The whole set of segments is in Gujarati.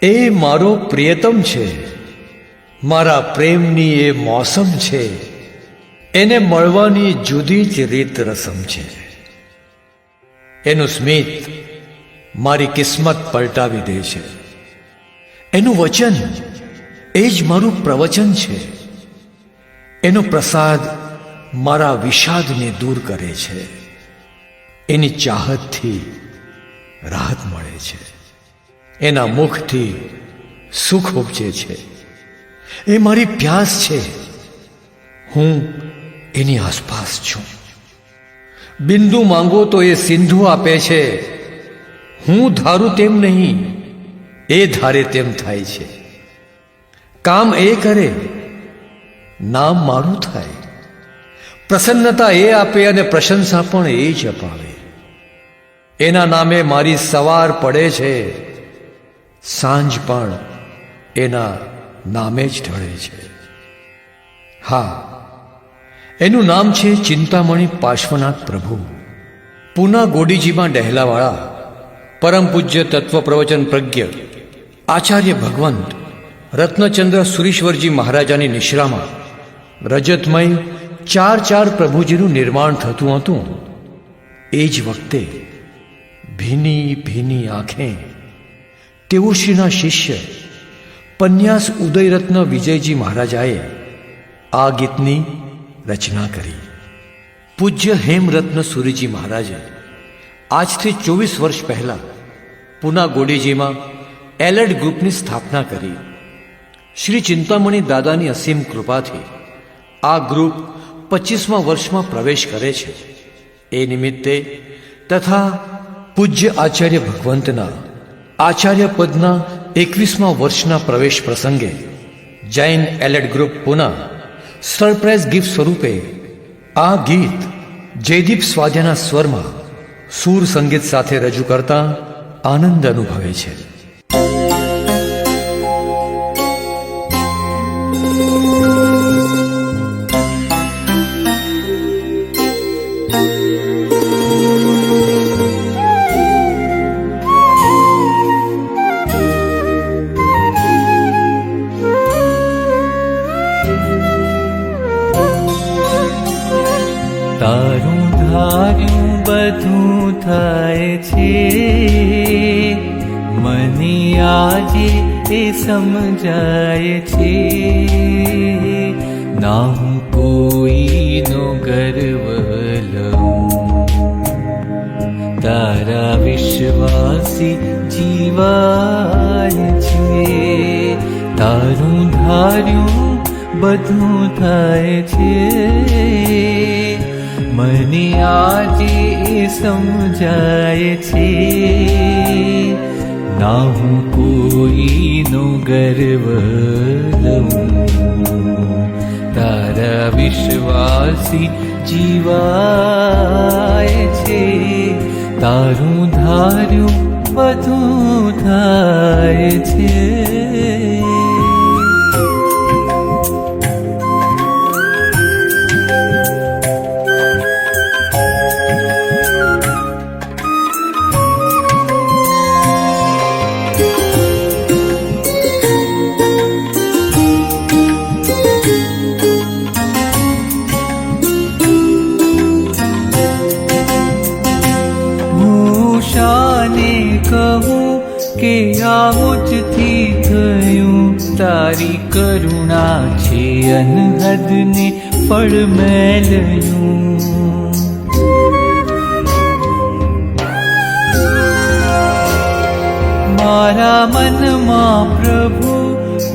એ મારો પ્રિયતમ છે, મારા પ્રેમની એ મોસમ છે, એને મળવાની જુદી જ રીત રસમ છે. એનું સ્મિત મારી કિસ્મત પલટાવી દે છે. એનું વચન એ જ મારું પ્રવચન છે. એનો પ્રસાદ મારા વિષાદને દૂર કરે છે. એની ચાહતથી રાહત મળે છે. એના મુખથી સુખ ઉપજે છે. એ મારી પ્યાસ છે. હું એની આસપાસ છું. બિંદુ માંગો તો એ સિંધુ આપે છે. હું ધારું તેમ નહીં, એ ધારે તેમ થાય છે. કામ એ કરે, નામ મારું થાય. પ્રસન્નતા એ આપે અને પ્રશંસા પણ એ જ અપાવે. એના નામે મારી સવાર પડે છે, સાંજ પણ એના નામે જ ઢળે છે. હા, એનું નામ છે ચિંતામણી પાર્શ્વનાથ પ્રભુ. પૂના ગોડીજીમાં ડહેલાવાળા પરમ પૂજ્ય તત્વ પ્રવચન પ્રજ્ઞ આચાર્ય ભગવંત રત્નચંદ્ર સુરીશ્વરજી મહારાજાની નિશ્રામાં રજતમય 4 પ્રભુજીનું નિર્માણ થતું હતું. એ જ વખતે ભીની ભીની આંખે તેઓશ્રીના શિષ્ય પન્યાસ ઉદયરત્ન વિજયજી મહારાજાએ આ ગીતની રચના કરી. પૂજ્ય હેમરત્ન સુરીજી મહારાજે આજથી 24 વર્ષ પહેલા પૂના ગોડીજીમાં એલેડ ગ્રુપની સ્થાપના કરી. શ્રી ચિંતામણી દાદાની અસીમ કૃપાથી આ ગ્રુપ 25મા વર્ષમાં પ્રવેશ કરે છે. એ નિમિત્તે તથા પૂજ્ય આચાર્ય ભગવંતના આચાર્ય પદના 21મા વર્ષના પ્રવેશ પ્રસંગે Jain allied group Pune surprise gift સ્વરૂપે આ ગીત જયદીપ સ્વાધ્યાના સ્વરમાં સૂર સંગીત સાથે રજૂ કરતા આનંદ અનુભવે છે. તારું ધાર્યું બધું થાય છે, મને આજે એ સમજાય છે. ના હું કોઈનો ગર્વ લઉં, તારા વિશ્વાસી જીવાય છે. તારું ધાર્યું બધું થાય છે, મને આજે એ સમજાય છે. ના હું કોઈનો ગર્વ લઉં, તારા વિશ્વાસી જીવાય છે. તારું ધાર્યું બધું થાય છે. કહું કે આવુજથી થયું, તારી કરુણા છે અનહદને ફળ મેળ્યું. મારા મનમાં પ્રભુ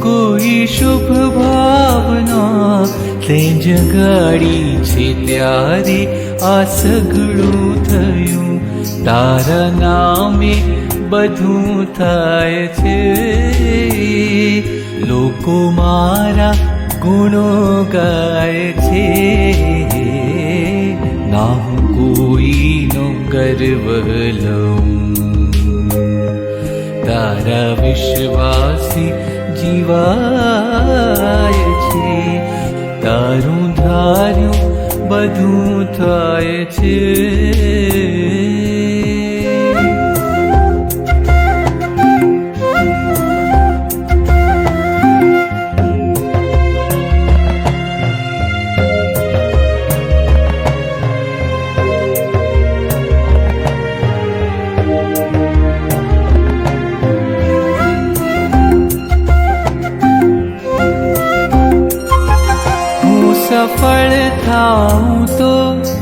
કોઈ શુભ ભાવના તે જગાડી છે, ત્યારે આ સઘળું થયું. તારા નામે બધું થાય છે, લોકો મારા ગુણો ગાય છે. ના હું કોઈનો ગર્વ લઉં, તારા વિશ્વાસી જીવાય છે. તારું ધાર્યું બધું થાય છે. સફળ થાઉં તો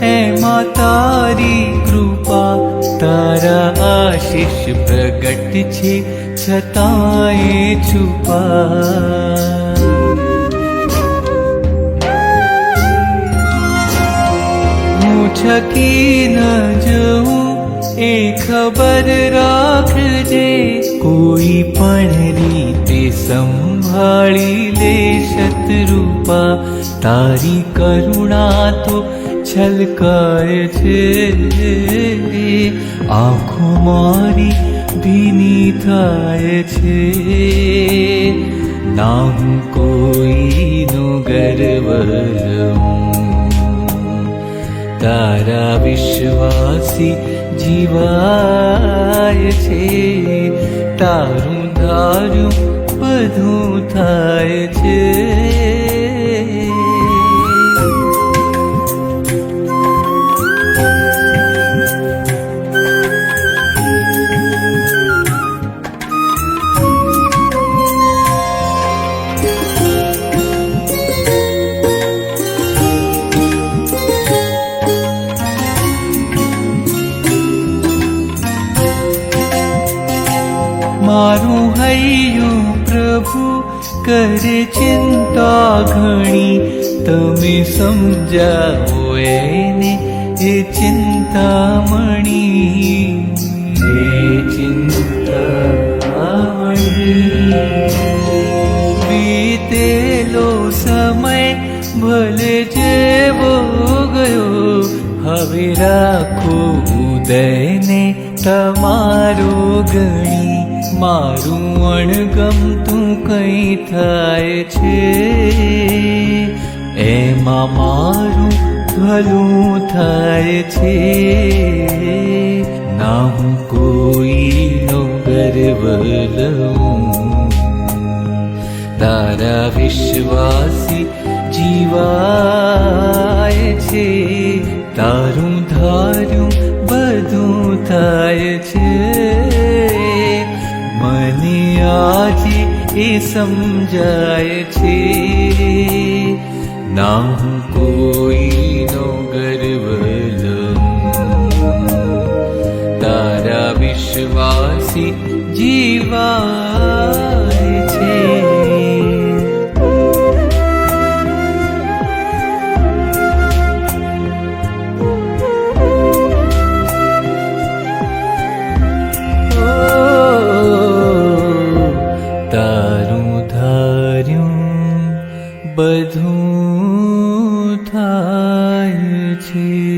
એમાં તારી કૃપા, તારા આશીષ પ્રગટ છે છતાંય છુપા. હું છકી ન જઉં એ ખબર રાખજે, કોઈ પણ રીતે સંભાળી લે શત્રુપા. તારી કરુણા તો છલકાય છે, આંખો મારી ભીની થાય છે. ના હું કોઈનો ગર્વ લઉં, તારા વિશ્વાસી જીવાય છે. તારું ધાર્યું બધું થાય છે. મારું હૈયું પ્રભુ કરે ચિંતા ઘણી, તમે સમજાવો એને એ ચિંતામણી. એ ચિંતામણી બીતેલો સમય ભલે જેવો ગયો, હવે રાખો ઉદયને તમારો ગણી. મારું અણગમતું કંઈ થાય છે, એમાં મારું ભલું થાય છે. ના હું કોઈનો ગર્વ લઉં, તારા વિશ્વાસી જીવાય છે. તારું ધાર્યું બધું થાય છે. મને આજે એ સમજાય છે, ના હું કોઈનો ગર્વ લઉં, તારા વિશ્વાસી જીવાય છે. બધું થાય છે.